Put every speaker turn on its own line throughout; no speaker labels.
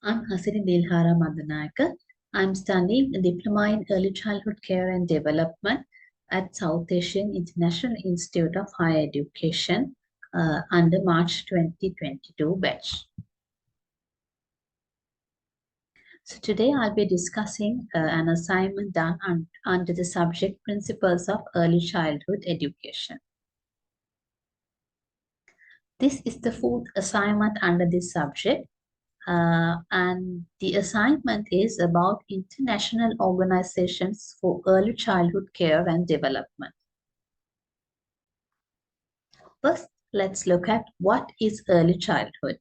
I'm Hasini Madanayake. I'm studying a Diploma in Early Childhood Care and Development at South Asian International Institute of Higher Education under March 2022 batch. So today I'll be discussing an assignment done under the subject Principles of Early Childhood Education. This is the fourth assignment under this subject. And the assignment is about international organizations for early childhood care and development. First, let's look at what is early childhood.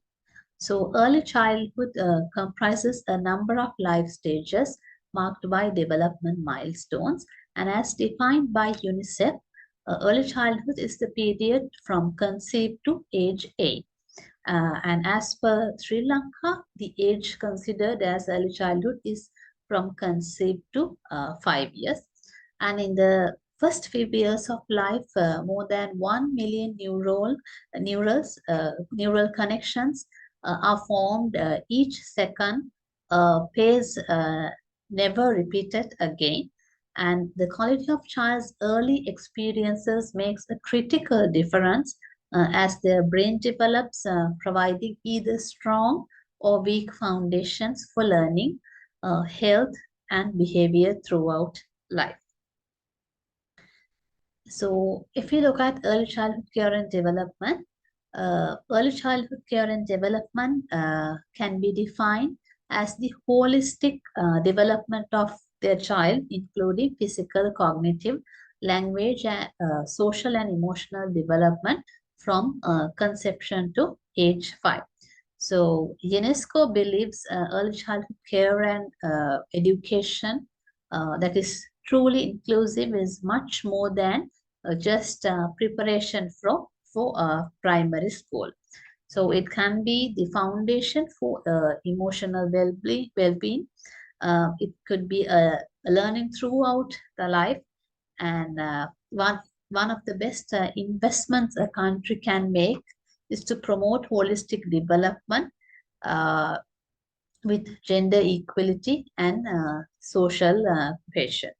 So, early childhood comprises a number of life stages marked by development milestones, and as defined by UNICEF, early childhood is the period from conceived to age 8. And as per Sri Lanka, the age considered as early childhood is from conceived to 5 years. And in the first few years of life, more than 1 million neural connections are formed each second, pace never repeated again. And the quality of child's early experiences makes a critical difference as their brain develops, providing either strong or weak foundations for learning, health, and behavior throughout life. So, if you look at early childhood care and development, early childhood care and development can be defined as the holistic development of their child, including physical, cognitive, language, social, and emotional development from conception to age 5. So, UNESCO believes early childhood care and education that is truly inclusive is much more than just preparation for primary school. So it can be the foundation for emotional well-being. It could be a learning throughout the life, and one of the best investments a country can make is to promote holistic development uh, with gender equality and social cohesion.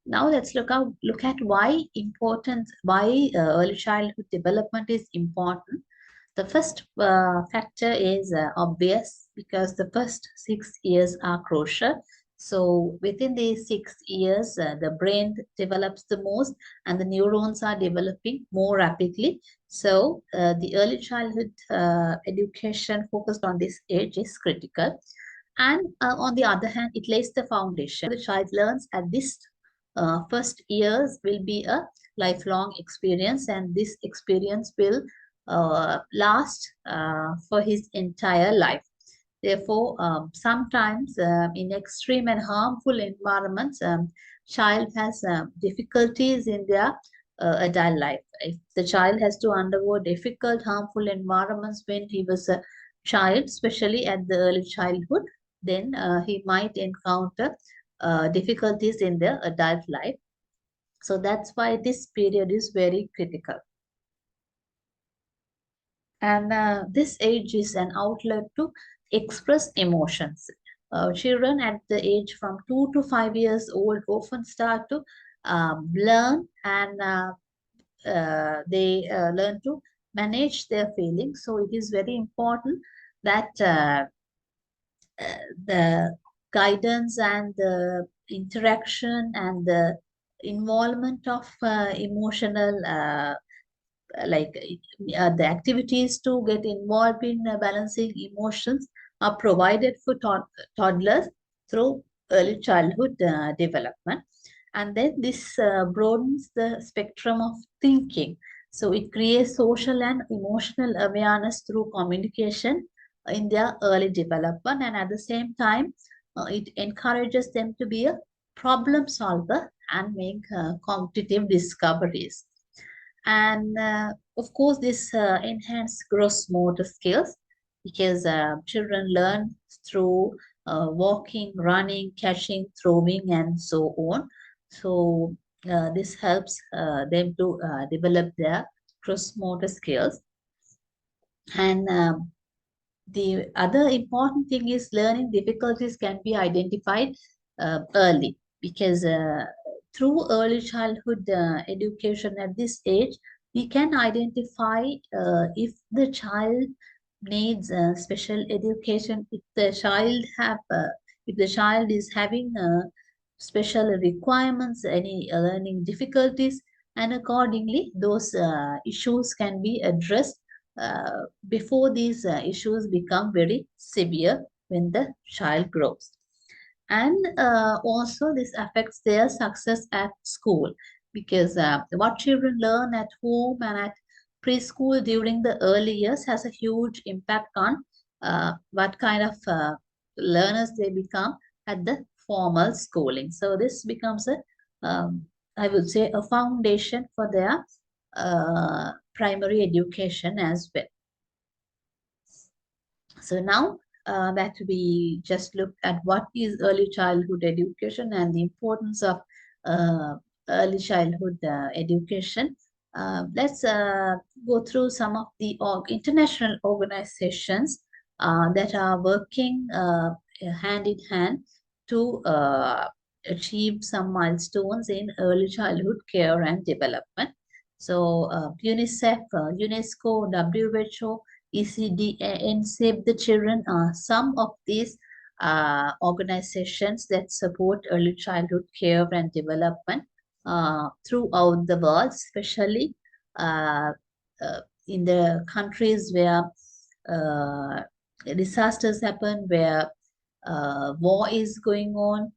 Now let's look at why early childhood development is important. The first factor is obvious because the first 6 years are crucial. So within these 6 years, the brain develops the most and the neurons are developing more rapidly. So the early childhood education focused on this age is critical. And on the other hand, it lays the foundation. The child learns at this first years will be a lifelong experience, and this experience will last for his entire life. Therefore, sometimes in extreme and harmful environments, child has difficulties in their adult life. If the child has to undergo difficult, harmful environments when he was a child, especially at the early childhood, then he might encounter difficulties in their adult life. So that's why this period is very critical. And this age is an outlet to express emotions. Children at the age from 2 to 5 years old often start to learn and they learn to manage their feelings. So it is very important that the guidance and the interaction and the involvement of emotional like the activities to get involved in balancing emotions are provided for toddlers through early childhood development. And then this broadens the spectrum of thinking. So it creates social and emotional awareness through communication in their early development, and at the same time it encourages them to be a problem solver and make cognitive discoveries. And of course, this enhanced gross motor skills because children learn through walking, running, catching, throwing, and so on. So This helps them to develop their cross motor skills. And the other important thing is learning difficulties can be identified early, because through early childhood education at this age, we can identify if the child needs special education, if the child is having special requirements, any learning difficulties, and accordingly those issues can be addressed before these issues become very severe when the child grows. And also this affects their success at school, because what children learn at home and at preschool during the early years has a huge impact on what kind of learners they become at the formal schooling. So this becomes a, I would say, a foundation for their primary education as well. So now that we just looked at what is early childhood education and the importance of uh, early childhood education, let's go through some of the international organizations that are working hand in hand to achieve some milestones in early childhood care and development. So UNICEF, UNESCO, WHO, ECD, and Save the Children are some of these organizations that support early childhood care and development throughout the world, especially uh, in the countries where uh, disasters happen, where war is going on,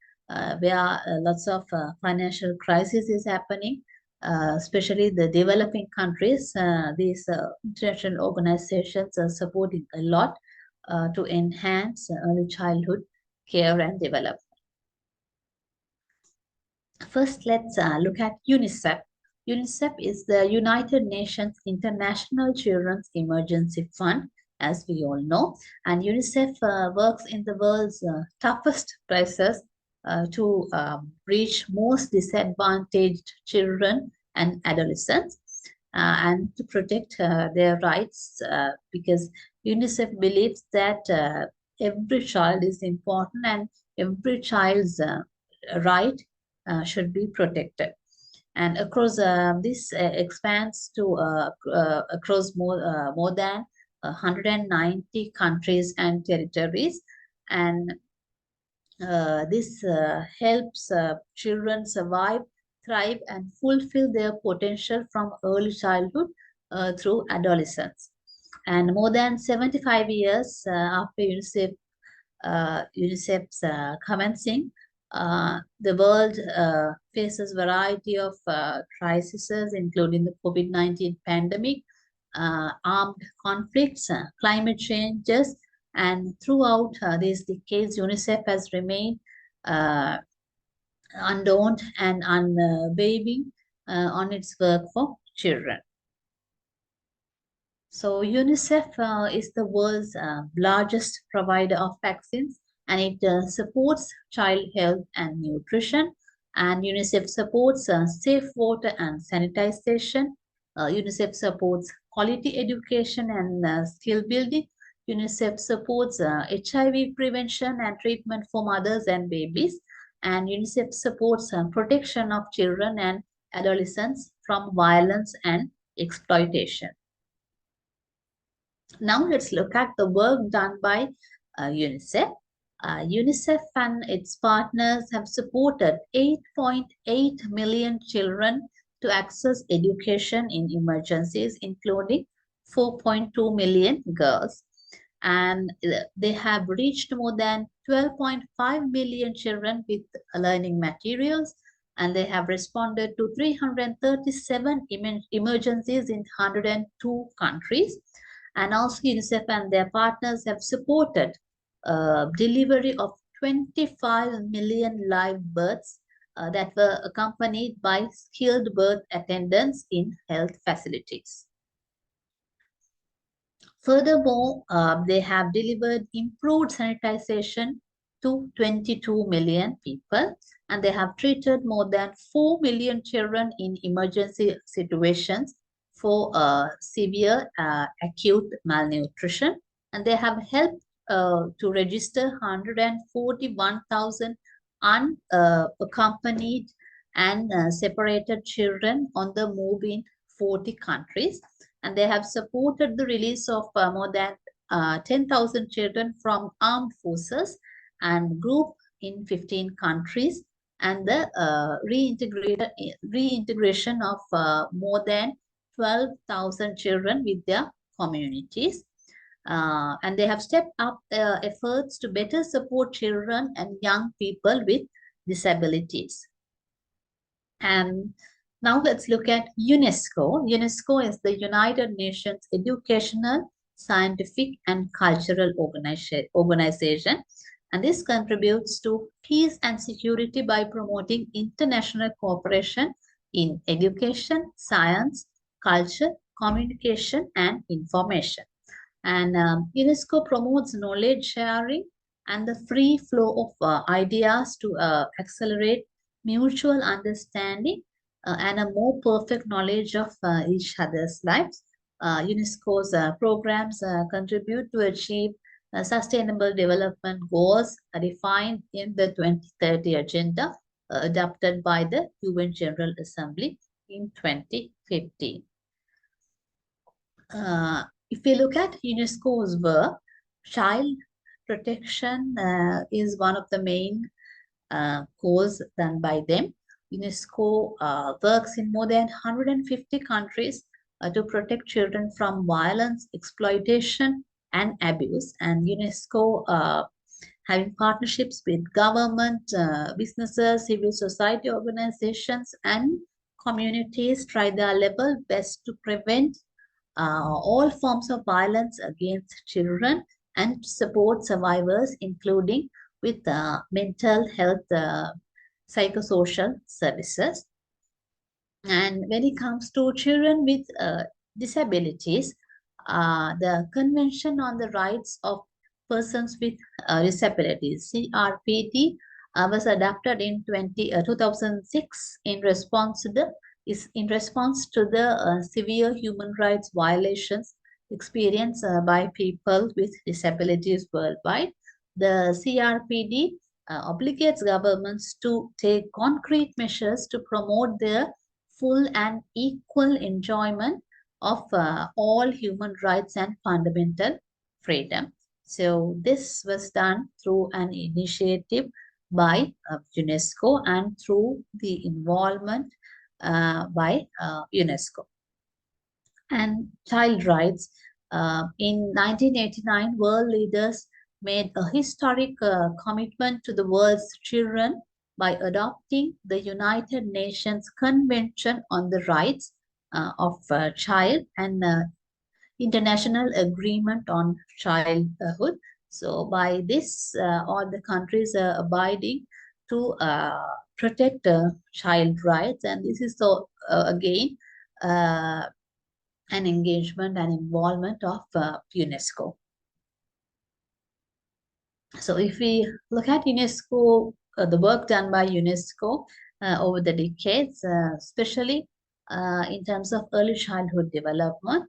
where lots of financial crisis is happening, especially the developing countries. These international organizations are supporting a lot to enhance early childhood care and development. First, let's look at UNICEF. UNICEF is the United Nations International Children's Emergency Fund, as we all know. And UNICEF works in the world's toughest places to reach most disadvantaged children and adolescents, and to protect their rights, because UNICEF believes that every child is important and every child's right should be protected. And across this expands to across more than 190 countries and territories, and this helps children survive, thrive, and fulfill their potential from early childhood through adolescence. And more than 75 years after UNICEF's commencing, the world faces variety of crises, including the COVID-19 pandemic, armed conflicts, climate changes, and throughout these decades, UNICEF has remained uh, undaunted and unwavering on its work for children. So UNICEF is the world's largest provider of vaccines, and it supports child health and nutrition. And UNICEF supports safe water and sanitization. UNICEF supports quality education and skill building. UNICEF supports HIV prevention and treatment for mothers and babies. And UNICEF supports protection of children and adolescents from violence and exploitation. Now let's look at the work done by UNICEF. UNICEF and its partners have supported 8.8 million children to access education in emergencies, including 4.2 million girls. And they have reached more than 12.5 million children with learning materials, and they have responded to 337 emergencies in 102 countries. And also UNICEF and their partners have supported delivery of 25 million live births that were accompanied by skilled birth attendants in health facilities. Furthermore, they have delivered improved sanitization to 22 million people, and they have treated more than 4 million children in emergency situations for severe acute malnutrition, and they have helped to register 141,000 unaccompanied and separated children on the move in 40 countries, and they have supported the release of more than 10,000 children from armed forces and group in 15 countries, and the reintegration of more than 12,000 children with their communities. And they have stepped up efforts to better support children and young people with disabilities. And now let's look at UNESCO. UNESCO is the United Nations Educational, Scientific, and Cultural Organization. And this contributes to peace and security by promoting international cooperation in education, science, culture, communication, and information. And UNESCO promotes knowledge sharing and the free flow of ideas to accelerate mutual understanding and a more perfect knowledge of each other's lives. UNESCO's programs contribute to achieve sustainable development goals defined in the 2030 agenda adopted by the UN General Assembly in 2015. If we look at UNESCO's work, child protection is one of the main goals done by them. UNESCO works in more than 150 countries to protect children from violence, exploitation, and abuse. And UNESCO having partnerships with government, businesses, civil society organizations, and communities try their level best to prevent all forms of violence against children and support survivors, including with mental health, psychosocial services. And when it comes to children with disabilities, the Convention on the Rights of Persons with Disabilities, CRPD, was adopted in 2006 in response to the severe human rights violations experienced by people with disabilities worldwide. The CRPD obligates governments to take concrete measures to promote their full and equal enjoyment of all human rights and fundamental freedom. So this was done through an initiative by UNESCO and through the involvement by UNESCO. And child rights. In 1989, world leaders made a historic commitment to the world's children by adopting the United Nations Convention on the Rights of Child and International Agreement on Childhood. So by this, all the countries are abiding to protect child rights, and this is so again an engagement and involvement of UNESCO. So if we look at UNESCO, the work done by UNESCO over the decades, especially in terms of early childhood development,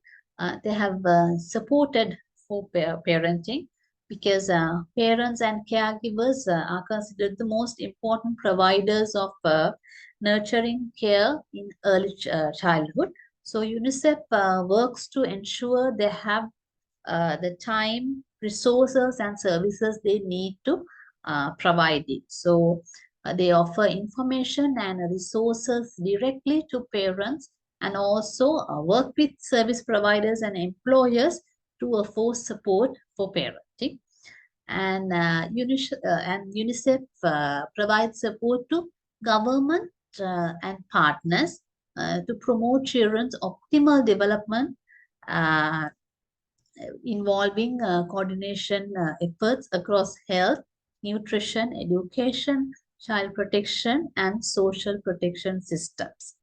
they have supported for parenting, because parents and caregivers are considered the most important providers of nurturing care in early childhood. So UNICEF works to ensure they have the time, resources, and services they need to provide it. So they offer information and resources directly to parents, and also work with service providers and employers to afford support for parenting. And UNICEF provides support to government and partners to promote children's optimal development, involving coordination efforts across health, nutrition, education, child protection, and social protection systems.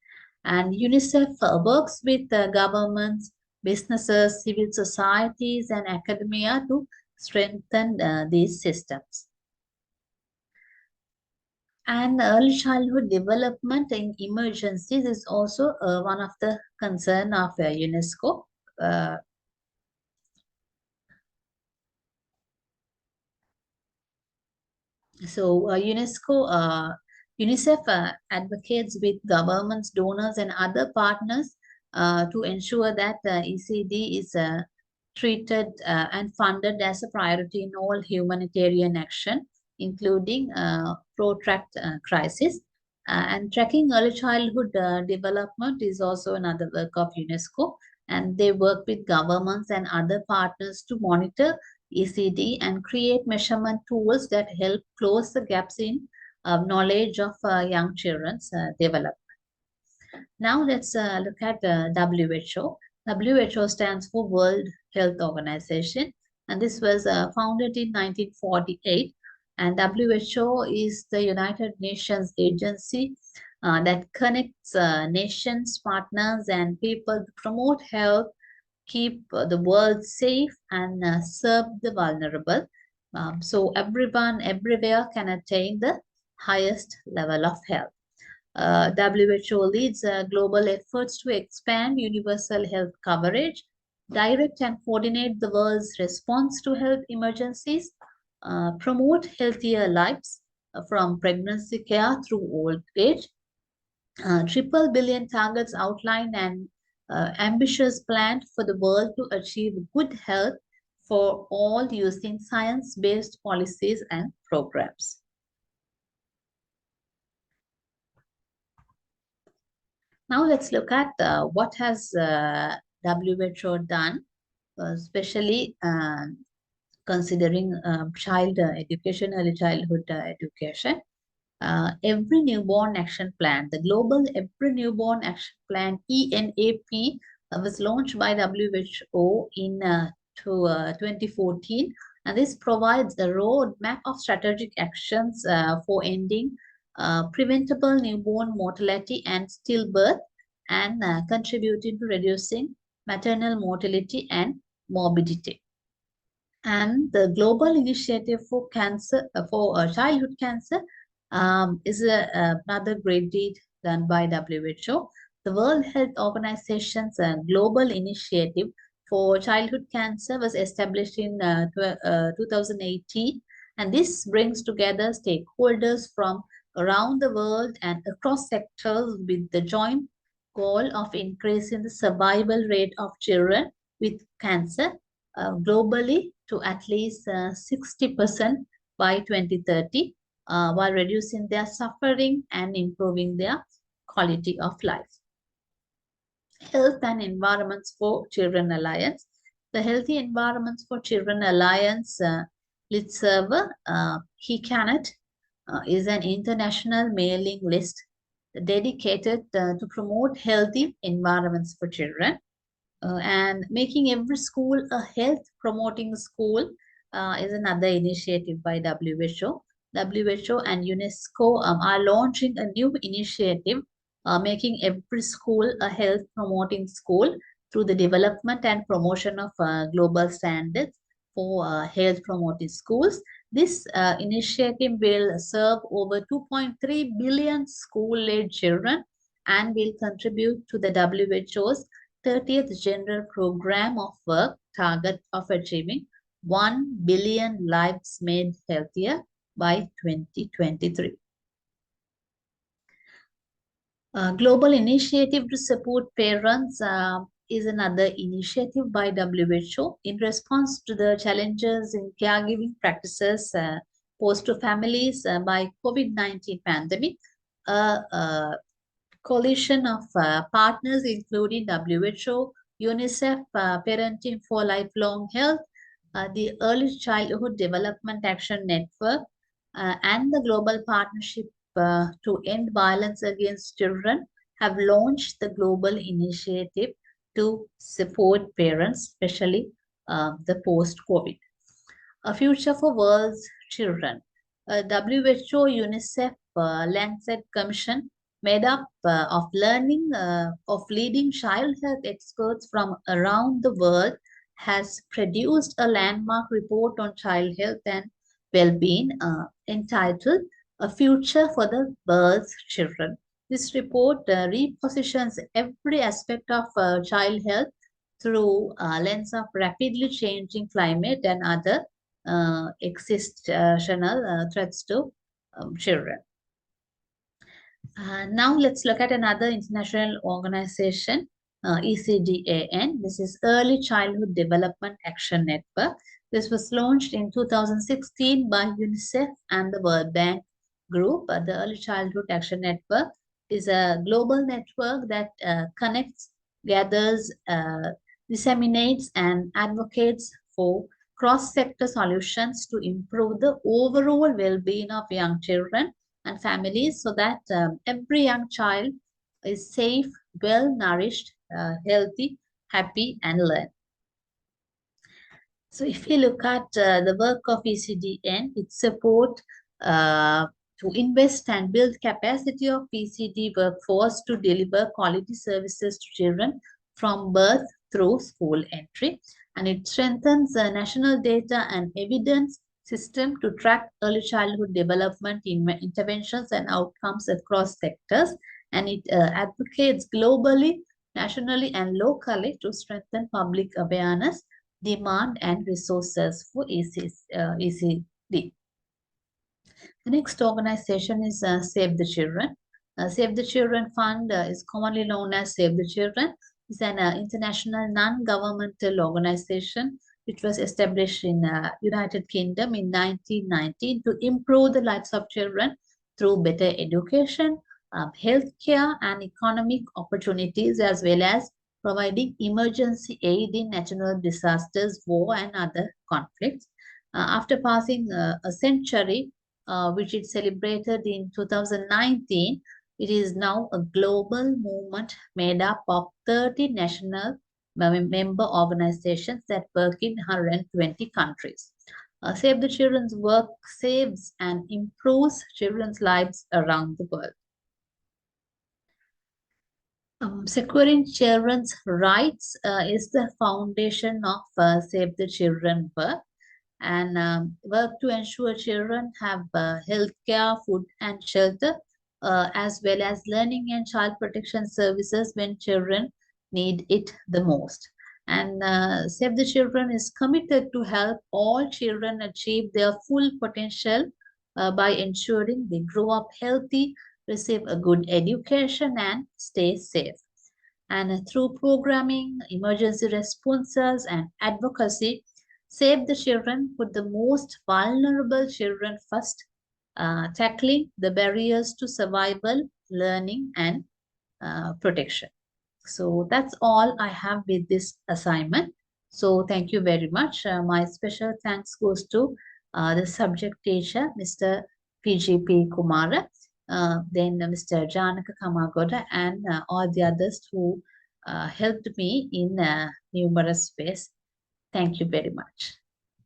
And UNICEF works with governments, businesses, civil societies, and academia to strengthen these systems. And early childhood development in emergencies is also one of the concern of UNESCO. Uh, UNICEF advocates with governments, donors, and other partners to ensure that ECD is treated and funded as a priority in all humanitarian action, including protracted crisis. And tracking early childhood development is also another work of UNESCO, and they work with governments and other partners to monitor ECD and create measurement tools that help close the gaps in knowledge of young children's development. Now let's look at WHO. WHO stands for World Health Organization, and this was founded in 1948. And WHO is the United Nations agency that connects nations, partners, and people to promote health, keep the world safe, and serve the vulnerable. So everyone, everywhere can attain the highest level of health. WHO leads global efforts to expand universal health coverage, direct and coordinate the world's response to health emergencies, promote healthier lives from pregnancy care through old age, triple billion targets outlined and ambitious plan for the world to achieve good health for all using science-based policies and programs. Now let's look at what has WHO done, especially considering child education, early childhood education. Every Newborn Action Plan, the Global Every Newborn Action Plan, ENAP, was launched by WHO in 2014. And this provides a roadmap of strategic actions for ending preventable newborn mortality and stillbirth, and contributing to reducing maternal mortality and morbidity. And the Global Initiative for Cancer, for Childhood Cancer, is another great deed done by WHO. The World Health Organization's Global Initiative for Childhood Cancer was established in 2018, and this brings together stakeholders from around the world and across sectors with the joint goal of increasing the survival rate of children with cancer globally to at least 60% by 2030, while reducing their suffering and improving their quality of life. Health and Environments for Children Alliance. The Healthy Environments for Children Alliance lead server, HeCanet, is an international mailing list dedicated to promote healthy environments for children. And making every school a health promoting school is another initiative by WHO. WHO and UNESCO are launching a new initiative, making every school a health promoting school through the development and promotion of global standards for health promoting schools. This initiative will serve over 2.3 billion school-age children and will contribute to the WHO's 30th General Program of Work target of achieving 1 billion lives made healthier by 2023. Global Initiative to Support Parents is another initiative by WHO in response to the challenges in caregiving practices posed to families by COVID-19 pandemic. Coalition of partners including WHO, UNICEF, Parenting for Lifelong Health, the Early Childhood Development Action Network, and the Global Partnership to End Violence Against Children have launched the global initiative to support parents, especially the post-COVID. A Future for World's Children. WHO, UNICEF, Lancet Commission, made up of leading child health experts from around the world, has produced a landmark report on child health and well-being entitled A future for the birth children. This report repositions every aspect of child health through a lens of rapidly changing climate and other existential threats to children. Now let's look at another international organization, ECDAN. This is Early Childhood Development Action Network. This was launched in 2016 by UNICEF and the World Bank Group. The Early Childhood Action Network is a global network that connects, gathers, disseminates, and advocates for cross-sector solutions to improve the overall well-being of young children and families so that every young child is safe, well nourished, healthy, happy, and learn. So if you look at the work of ECDN, it support to invest and build capacity of PCD workforce to deliver quality services to children from birth through school entry. And it strengthens national data and evidence system to track early childhood development interventions and outcomes across sectors. And it advocates globally, nationally, and locally to strengthen public awareness, demand, and resources for ECD. The next organization is Save the Children. Save the Children Fund is commonly known as Save the Children. It's an international non-governmental organization which was established in United Kingdom in 1919 to improve the lives of children through better education, healthcare, and economic opportunities, as well as providing emergency aid in natural disasters, war, and other conflicts. After passing a century, which it celebrated in 2019, it is now a global movement made up of 30 national member organizations that work in 120 countries. Save the Children's work saves and improves children's lives around the world. Securing children's rights is the foundation of Save the Children work, and work to ensure children have health care, food and shelter, as well as learning and child protection services when children need it the most. And Save the Children is committed to help all children achieve their full potential by ensuring they grow up healthy, receive a good education, and stay safe. And through programming, emergency responses, and advocacy, Save the Children put the most vulnerable children first, tackling the barriers to survival, learning, and protection. So that's all I have with this assignment. So thank you very much. My special thanks goes to the subject teacher, Mr. PGP Kumara, then Mr. Janaka Kamagoda, and all the others who helped me in numerous ways. Thank you very much.